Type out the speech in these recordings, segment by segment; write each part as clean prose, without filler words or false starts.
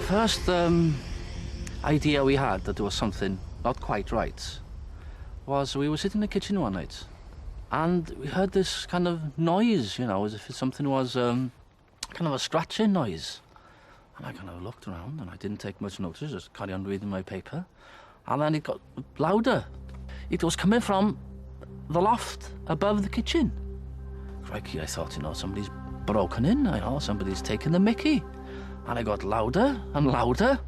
first idea we had that there was something not quite right was we were sitting in the kitchen one night and we heard this kind of noise, you know, as if something was kind of a scratching noise. And I kind of looked around and I didn't take much notice, just carry on reading my paper. And then it got louder. It was coming from the loft above the kitchen. Crikey, I thought, you know, somebody's broken in, you know, somebody's taken the mickey. And it got louder and louder,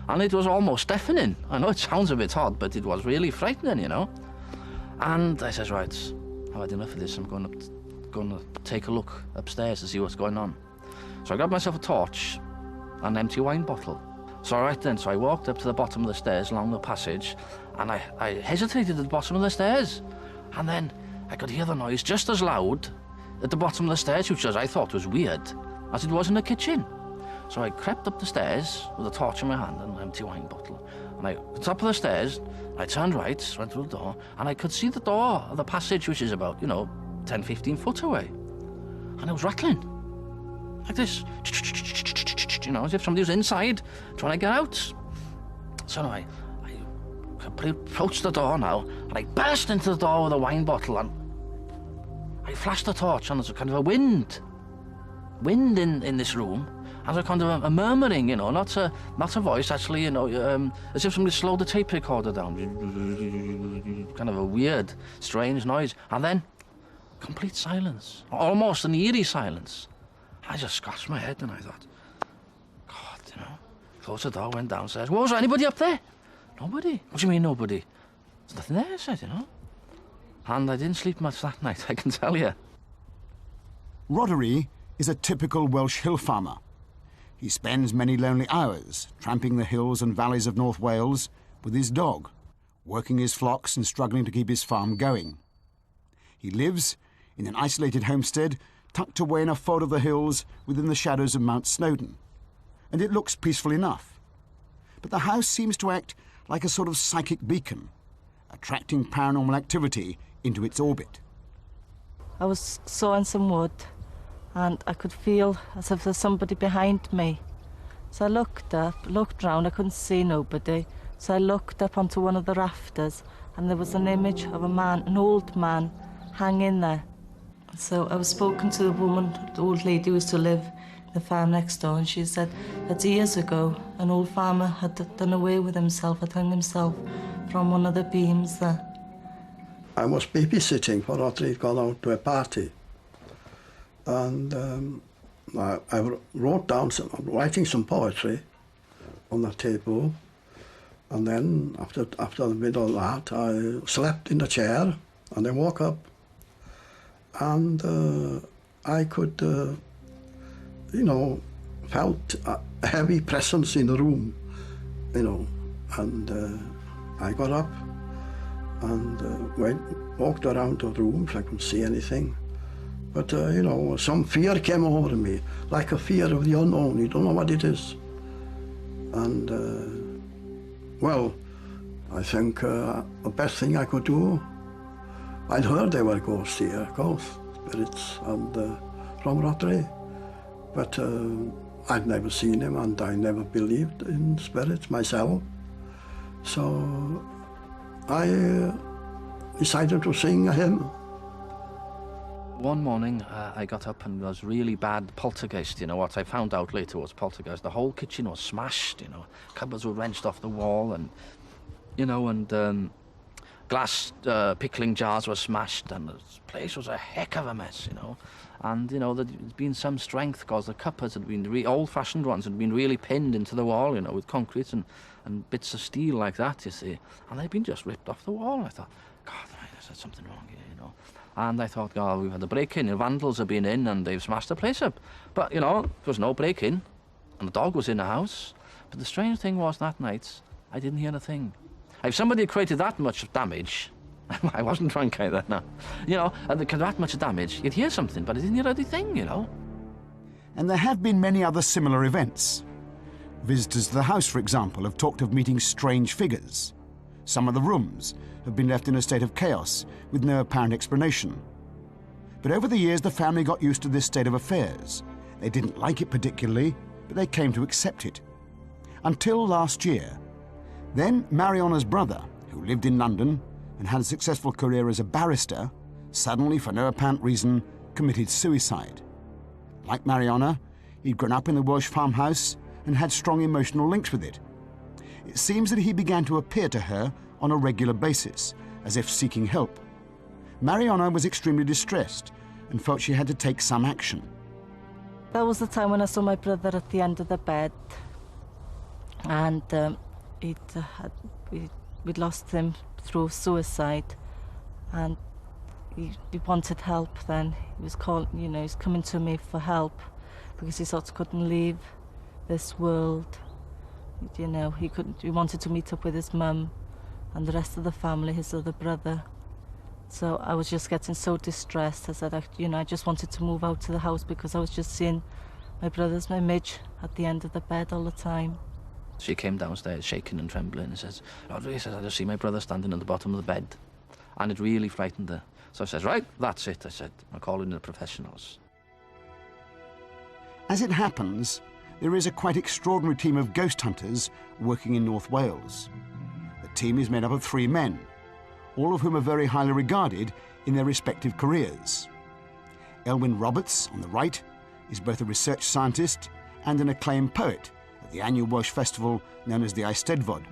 and it was almost deafening. I know it sounds a bit odd, but it was really frightening, you know. And I says, right, I've had enough of this. I'm going to take a look upstairs to see what's going on. So I grabbed myself a torch and an empty wine bottle. So right then, so I walked up to the bottom of the stairs along the passage, and I hesitated at the bottom of the stairs. And then I could hear the noise just as loud at the bottom of the stairs, which I thought was weird, as it was in the kitchen. So I crept up the stairs with a torch in my hand and an empty wine bottle. And at the top of the stairs, I turned right, went through the door, and I could see the door of the passage, which is about, you know, 10, 15 foot away. And it was rattling, like this, you know, as if somebody was inside trying to get out. So I approached the door now, and I burst into the door with a wine bottle, and I flashed the torch, and there's a kind of a wind in this room. As a kind of a murmuring, you know, not a voice, actually, you know, as if somebody slowed the tape recorder down. Kind of a weird, strange noise. And then, complete silence. Almost an eerie silence. I just scratched my head and I thought, God, you know. Closed the door, went downstairs. Was there anybody up there? Nobody. What do you mean, nobody? There's nothing there, I said, you know. And I didn't sleep much that night, I can tell you. Roddery is a typical Welsh hill farmer. He spends many lonely hours tramping the hills and valleys of North Wales with his dog, working his flocks and struggling to keep his farm going. He lives in an isolated homestead tucked away in a fold of the hills within the shadows of Mount Snowdon, and it looks peaceful enough. But the house seems to act like a sort of psychic beacon, attracting paranormal activity into its orbit. I was sawing some wood, and I could feel as if there's somebody behind me. So I looked round, I couldn't see nobody. So I looked up onto one of the rafters, and there was an image of a man, an old man, hanging there. So I was spoken to the woman, the old lady who used to live in the farm next door, and she said that years ago, an old farmer had done away with himself, had hung himself from one of the beams there. I was babysitting for Rodri had gone out to a party. And I wrote down writing some poetry on the table, and then after the middle of that, I slept in the chair, and I woke up, and I could, you know, felt a heavy presence in the room, you know, and I got up and walked around the room if I couldn't see anything. But, you know, some fear came over me, like a fear of the unknown. You don't know what it is. And, well, I think the best thing I could do, I'd heard there were ghosts here, ghost spirits, and from Rodri. But I'd never seen him, and I never believed in spirits myself. So I decided to sing a hymn. One morning, I got up and there was really bad poltergeist. You know, what I found out later was poltergeist. The whole kitchen was smashed, you know. Cupboards were wrenched off the wall and, you know, and glass pickling jars were smashed, and the place was a heck of a mess, you know. And, you know, there'd been some strength because the cupboards had been, old-fashioned ones, had been really pinned into the wall, you know, with concrete and bits of steel like that, you see. And they'd been just ripped off the wall. I thought, God, there's something wrong here, you know. And I thought, God, we've had a break-in, the vandals have been in and they've smashed the place up. But, you know, there was no break-in, and the dog was in the house. But the strange thing was that night, I didn't hear a thing. If somebody had created that much damage, I wasn't drunk either, no. You know, and that much damage, you'd hear something, but I didn't hear anything, you know. And there have been many other similar events. Visitors to the house, for example, have talked of meeting strange figures. Some of the rooms have been left in a state of chaos with no apparent explanation. But over the years, the family got used to this state of affairs. They didn't like it particularly, but they came to accept it. Until last year. Then Mariana's brother, who lived in London and had a successful career as a barrister, suddenly, for no apparent reason, committed suicide. Like Mariana, he'd grown up in the Welsh farmhouse and had strong emotional links with it. It seems that he began to appear to her on a regular basis, as if seeking help. Mariana was extremely distressed and felt she had to take some action. That was the time when I saw my brother at the end of the bed, and we'd lost him through suicide, and he wanted help. Then he was calling, you know, he's coming to me for help because he sort of couldn't leave this world. You know, he wanted to meet up with his mum and the rest of the family, his other brother. So I was just getting so distressed. I said, I just wanted to move out to the house because I was just seeing my brother's image at the end of the bed all the time. She came downstairs shaking and trembling and says, Audrey, says, I just see my brother standing at the bottom of the bed. And it really frightened her. So I says, right, that's it. I said, I'm calling the professionals. As it happens, there is a quite extraordinary team of ghost hunters working in North Wales. The team is made up of 3 men, all of whom are very highly regarded in their respective careers. Elwyn Roberts, on the right, is both a research scientist and an acclaimed poet at the annual Welsh festival known as the Eisteddfod.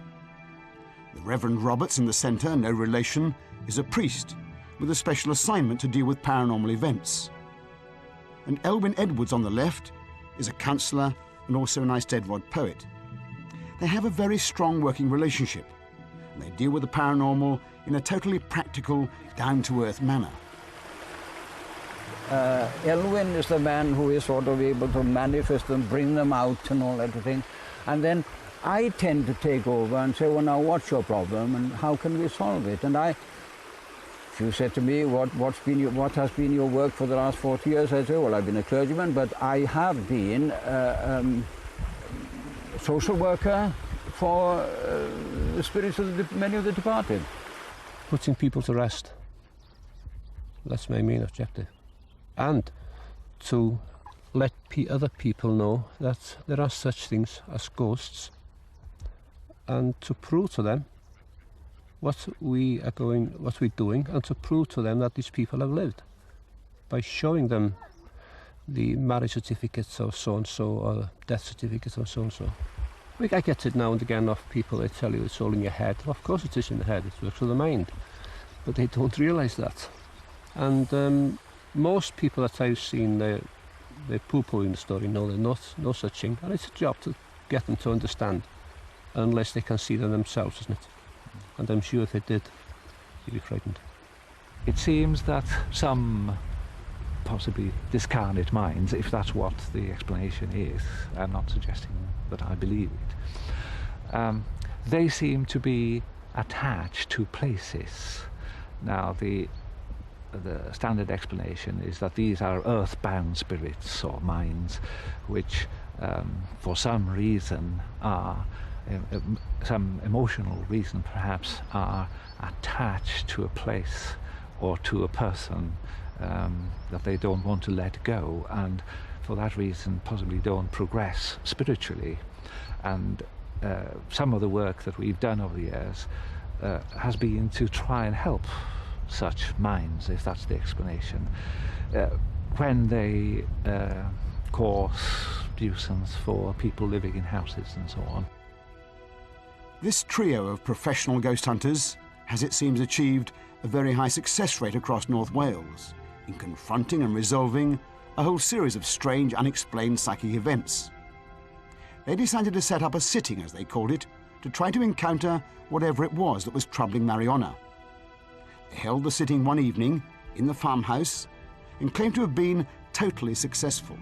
The Reverend Roberts in the centre, no relation, is a priest with a special assignment to deal with paranormal events. And Elwyn Edwards on the left is a counsellor and also an Eisteddfod poet. They have a very strong working relationship, and they deal with the paranormal in a totally practical, down-to-earth manner. Elwyn is the man who is sort of able to manifest them, bring them out and all that thing. And then I tend to take over and say, well, now what's your problem and how can we solve it? And if you said to me, what has been your work for the last 40 years? I say, well, I've been a clergyman, but I have been a social worker for the spirits of many of the departed. Putting people to rest. That's my main objective. And to let other people know that there are such things as ghosts, and to prove to them what we're doing, and to prove to them that these people have lived by showing them the marriage certificates of so-and-so or death certificates of so-and-so. I get it now and again off people. They tell you it's all in your head. Well, of course it is in the head, it works with the mind, but they don't realise that. And most people that I've seen, they're poo-pooing the story. No, there's no such thing, and it's a job to get them to understand, unless they can see them themselves, isn't it? And I'm sure if they did, they'd be frightened. It seems that some possibly discarnate minds, if that's what the explanation is, I'm not suggesting that I believe it, they seem to be attached to places. Now, the standard explanation is that these are earthbound spirits or minds which, for some reason, are some emotional reason perhaps, are attached to a place or to a person that they don't want to let go, and for that reason possibly don't progress spiritually. And some of the work that we've done over the years has been to try and help such minds, if that's the explanation, when they cause nuisance for people living in houses and so on. This trio of professional ghost hunters has, it seems, achieved a very high success rate across North Wales in confronting and resolving a whole series of strange, unexplained psychic events. They decided to set up a sitting, as they called it, to try to encounter whatever it was that was troubling Mariana. They held the sitting one evening in the farmhouse and claimed to have been totally successful.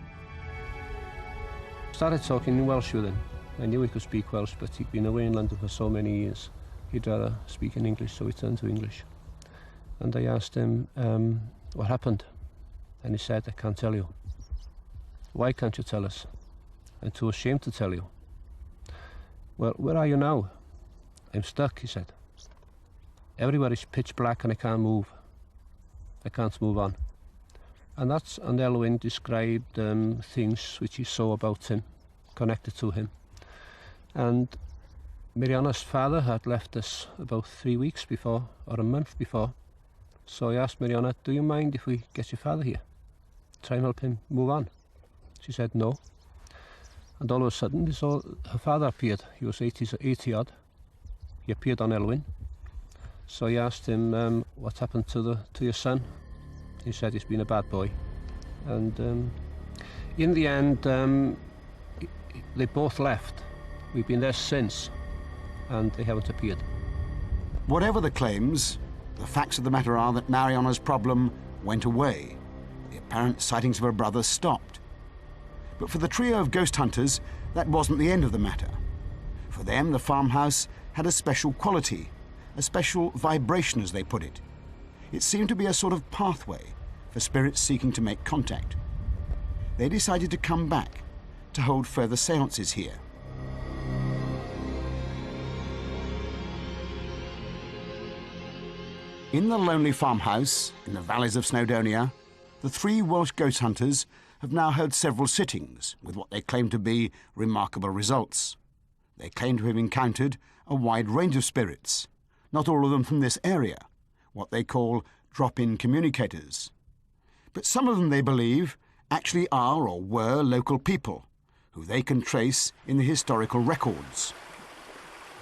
Started talking in Welsh with him. I knew he could speak Welsh, but he'd been away in London for so many years. He'd rather speak in English, so he turned to English. And I asked him, what happened? And he said, I can't tell you. Why can't you tell us? I'm too ashamed to tell you. Well, where are you now? I'm stuck, he said. Everywhere is pitch black and I can't move. I can't move on. And Elwyn described things which he saw about him, connected to him. And Mariana's father had left us about 3 weeks before, or a month before. So I asked Mariana, do you mind if we get your father here? Try and help him move on. She said no. And all of a sudden, her father appeared. He was 80 odd. He appeared on Elwyn. So I asked him, what happened to your son? He said he's been a bad boy. And in the end, they both left. We've been there since, and they haven't appeared. Whatever the claims, the facts of the matter are that Mariana's problem went away. The apparent sightings of her brother stopped. But for the trio of ghost hunters, that wasn't the end of the matter. For them, the farmhouse had a special quality, a special vibration, as they put it. It seemed to be a sort of pathway for spirits seeking to make contact. They decided to come back, to hold further seances here. In the lonely farmhouse in the valleys of Snowdonia, the three Welsh ghost hunters have now held several sittings with what they claim to be remarkable results. They claim to have encountered a wide range of spirits, not all of them from this area, what they call drop-in communicators. But some of them, they believe, actually are or were local people, who they can trace in the historical records.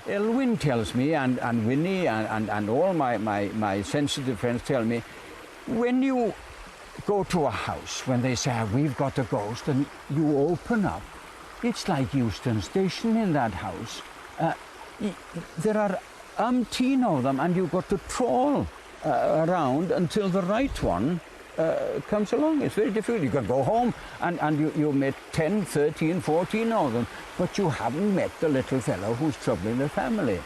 Elwyn tells me, and Winnie, and all my sensitive friends tell me, when you go to a house, when they say, we've got a ghost, and you open up, it's like Euston Station in that house. There are umpteen of them, and you've got to trawl around until the right one comes along. It's very difficult. You can go home and you met 10, 13, 14 of them, but you haven't met the little fellow who's troubling the family.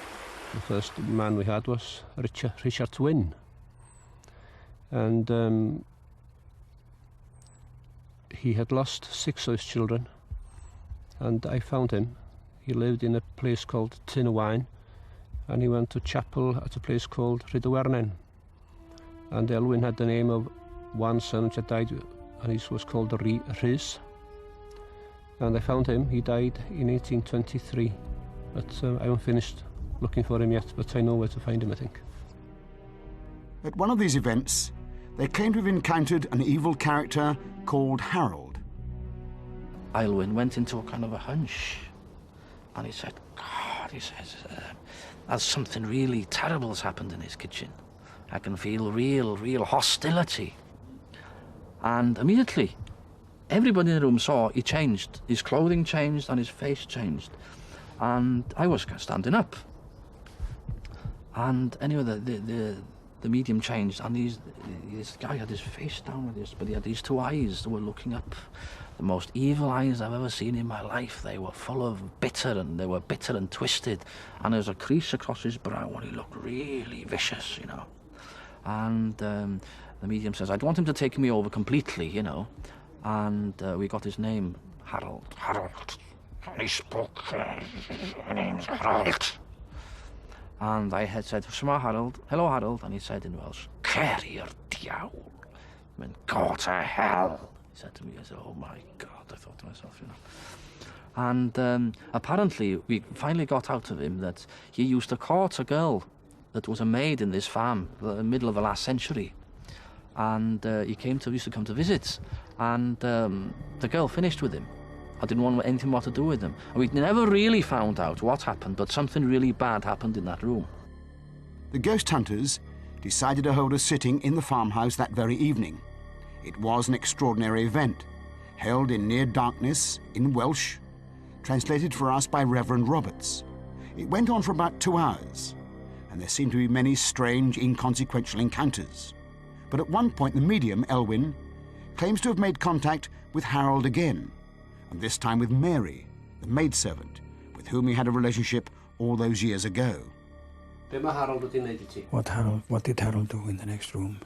The first man we had was Richard Wynne. And he had lost 6 of his children, and I found him. He lived in a place called Tynwine, and he went to chapel at a place called Rhydywernen. And Elwyn had the name of one son which had died, and he was called Rhys. And I found him. He died in 1823, but I haven't finished looking for him yet, but I know where to find him, I think. At one of these events, they claim to have encountered an evil character called Harold. Elwyn went into a kind of a hunch, and he said, God, he says, as something really terrible has happened in his kitchen. I can feel real hostility. And immediately, everybody in the room saw he changed. His clothing changed and his face changed. And I was standing up. And anyway, the medium changed, and this guy had his face down with this, but he had these 2 eyes that were looking up. The most evil eyes I've ever seen in my life. They were full of bitter, and they were bitter and twisted. And there was a crease across his brow, and he looked really vicious, you know. And the medium says, I'd want him to take me over completely, you know. And we got his name, Harold. And he spoke, my name's Harold. And I had said, hello Harold, and he said in Welsh, Cer i'r diawl, I mean, go to hell. He said to me, I said, oh my God, I thought to myself, you know. And apparently we finally got out of him that he used to court a girl that was a maid in this farm, the middle of the last century. And he used to come to visit, and the girl finished with him. I didn't want anything more to do with him. And we never really found out what happened, but something really bad happened in that room. The ghost hunters decided to hold a sitting in the farmhouse that very evening. It was an extraordinary event, held in near darkness, in Welsh, translated for us by Reverend Roberts. It went on for about 2 hours, and there seemed to be many strange, inconsequential encounters. But at one point, the medium, Elwyn, claims to have made contact with Harold again, and this time with Mary, the maidservant, with whom he had a relationship all those years ago. What did Harold do in the next room?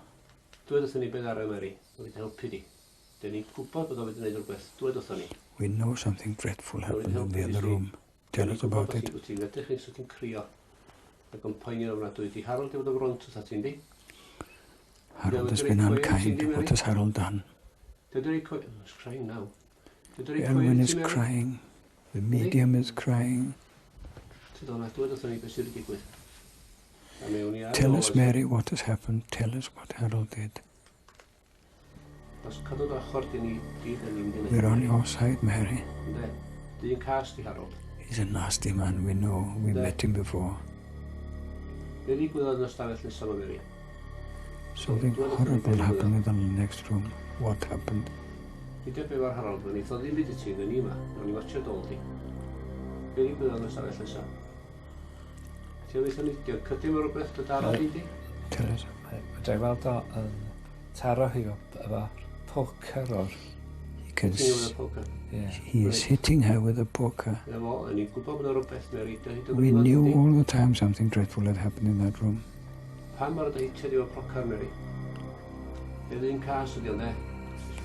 We know something dreadful happened in the other room. Tell us about it. Harold has been unkind. What has Harold done? He's crying now. Elwyn is crying. The medium is crying. Tell us, Mary, what has happened. Tell us what Harold did. We're on your side, Mary. He's a nasty man, we know. We met him before. Something horrible happened in the next room. What happened? Tell us. Because he is hitting her with a poker. We knew all the time something dreadful had happened in that room.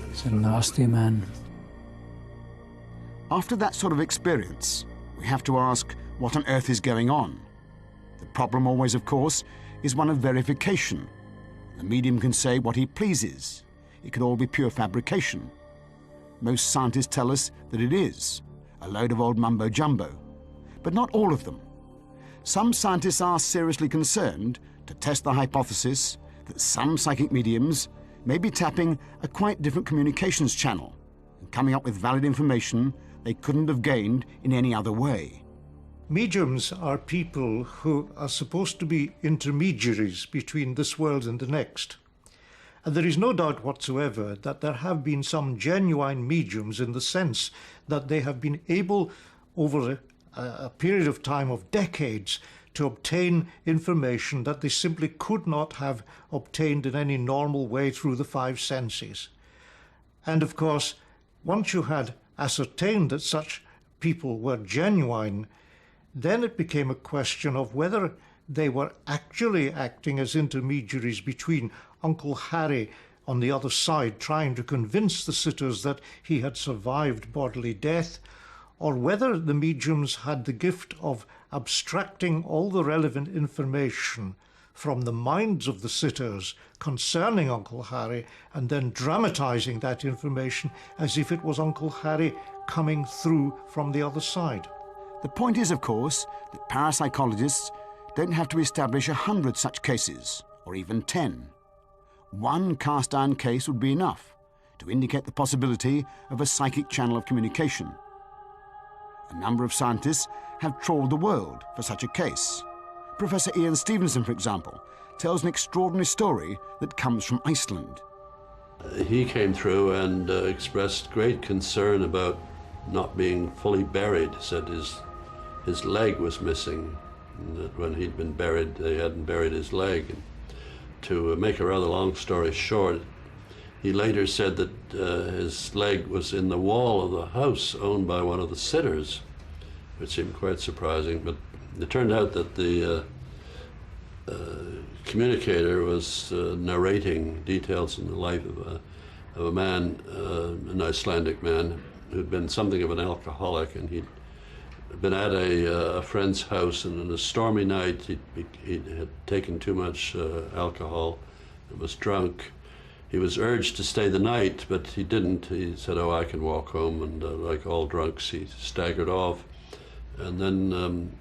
He's a nasty man. After that sort of experience, we have to ask what on earth is going on. The problem always, of course, is one of verification. The medium can say what he pleases. It could all be pure fabrication. Most scientists tell us that it is, a load of old mumbo-jumbo. But not all of them. Some scientists are seriously concerned to test the hypothesis that some psychic mediums may be tapping a quite different communications channel and coming up with valid information they couldn't have gained in any other way. Mediums are people who are supposed to be intermediaries between this world and the next. And there is no doubt whatsoever that there have been some genuine mediums in the sense that they have been able, over a period of time of decades, to obtain information that they simply could not have obtained in any normal way through the five senses. And of course, once you had ascertained that such people were genuine, then it became a question of whether they were actually acting as intermediaries between Uncle Harry on the other side, trying to convince the sitters that he had survived bodily death, or whether the mediums had the gift of abstracting all the relevant information from the minds of the sitters concerning Uncle Harry and then dramatizing that information as if it was Uncle Harry coming through from the other side. The point is, of course, that parapsychologists don't have to establish 100 such cases, or even 10. One cast-iron case would be enough to indicate the possibility of a psychic channel of communication. A number of scientists have trawled the world for such a case. Professor Ian Stevenson, for example, tells an extraordinary story that comes from Iceland. He came through and expressed great concern about not being fully buried. Said his leg was missing, and that when he'd been buried, they hadn't buried his leg. And to make a rather long story short, he later said that his leg was in the wall of the house owned by one of the sitters, which seemed quite surprising. But it turned out that the communicator was narrating details in the life of a man, an Icelandic man, who'd been something of an alcoholic, and he'd been at a friend's house, and on a stormy night he had taken too much alcohol and was drunk. He was urged to stay the night, but he didn't. He said, "Oh, I can walk home," and like all drunks, he staggered off, and then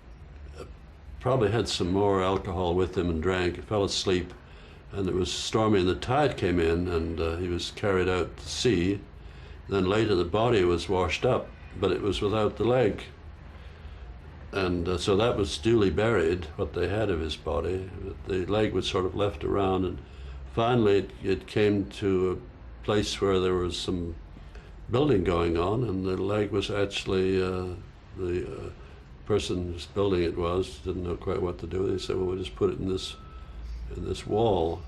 probably had some more alcohol with him and drank. He fell asleep, and it was stormy, and the tide came in, and he was carried out to sea. Then later the body was washed up, but it was without the leg. And so that was duly buried, what they had of his body. The leg was sort of left around, and finally it came to a place where there was some building going on, and the leg was actually, the person whose building it was didn't know quite what to do. They said, "Well, we'll just put it in this wall."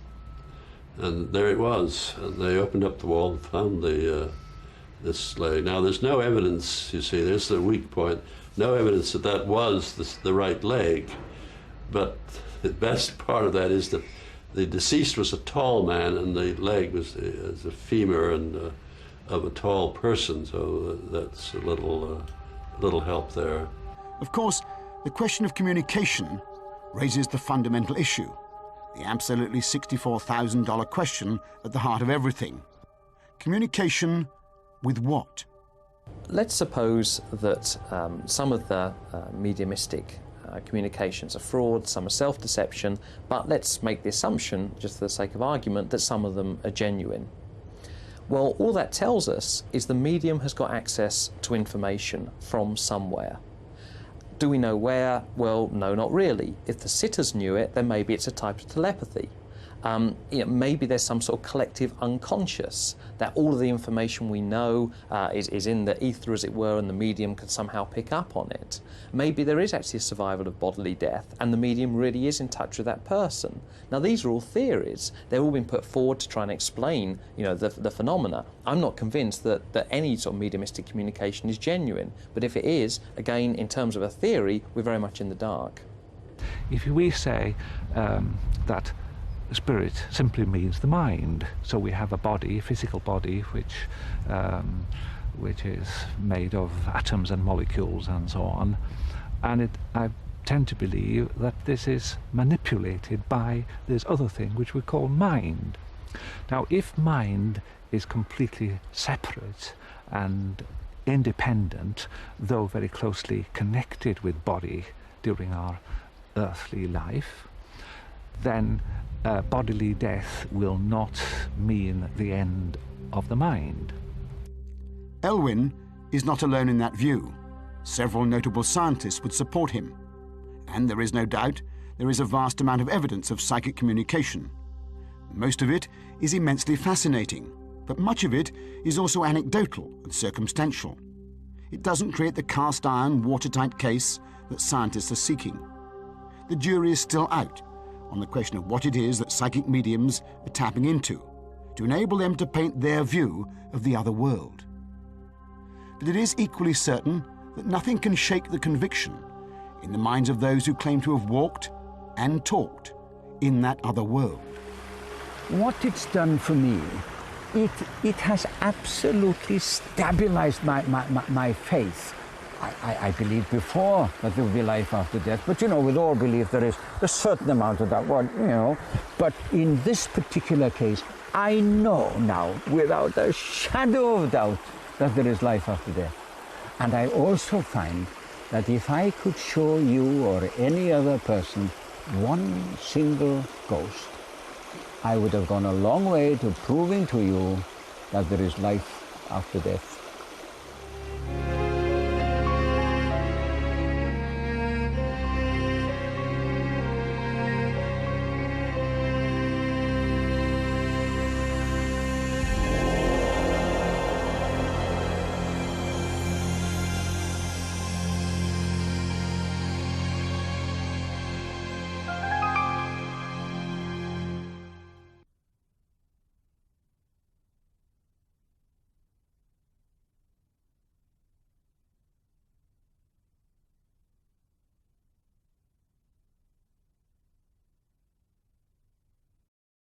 And there it was. And they opened up the wall and found this leg. Now, there's no evidence, you see, there's the weak point. No evidence that that was the right leg, but the best part of that is that the deceased was a tall man, and the leg was a femur and of a tall person, so that's a little help there. Of course, the question of communication raises the fundamental issue, the absolutely $64,000 question at the heart of everything. Communication with what? Let's suppose that some of the mediumistic communications are fraud, some are self-deception, but let's make the assumption, just for the sake of argument, that some of them are genuine. Well, all that tells us is the medium has got access to information from somewhere. Do we know where? Well, no, not really. If the sitters knew it, then maybe it's a type of telepathy. Maybe there's some sort of collective unconscious, that all of the information we know is in the ether, as it were, and the medium can somehow pick up on it. Maybe there is actually a survival of bodily death, and the medium really is in touch with that person. Now, these are all theories. They've all been put forward to try and explain, the phenomena. I'm not convinced that any sort of mediumistic communication is genuine, but if it is, again, in terms of a theory, we're very much in the dark. If we say that spirit simply means the mind, so we have a body, a physical body, which is made of atoms and molecules and so on, and I tend to believe that this is manipulated by this other thing which we call mind. Now, if mind is completely separate and independent, though very closely connected with body during our earthly life, then bodily death will not mean the end of the mind. Elwyn is not alone in that view. Several notable scientists would support him. And there is no doubt there is a vast amount of evidence of psychic communication. Most of it is immensely fascinating, but much of it is also anecdotal and circumstantial. It doesn't create the cast-iron, watertight case that scientists are seeking. The jury is still out on the question of what it is that psychic mediums are tapping into to enable them to paint their view of the other world. But it is equally certain that nothing can shake the conviction in the minds of those who claim to have walked and talked in that other world. What it's done for me, it has absolutely stabilized my faith. I believed before that there would be life after death, but with all belief there is a certain amount of that one, But in this particular case, I know now, without a shadow of doubt, that there is life after death. And I also find that if I could show you or any other person one single ghost, I would have gone a long way to proving to you that there is life after death.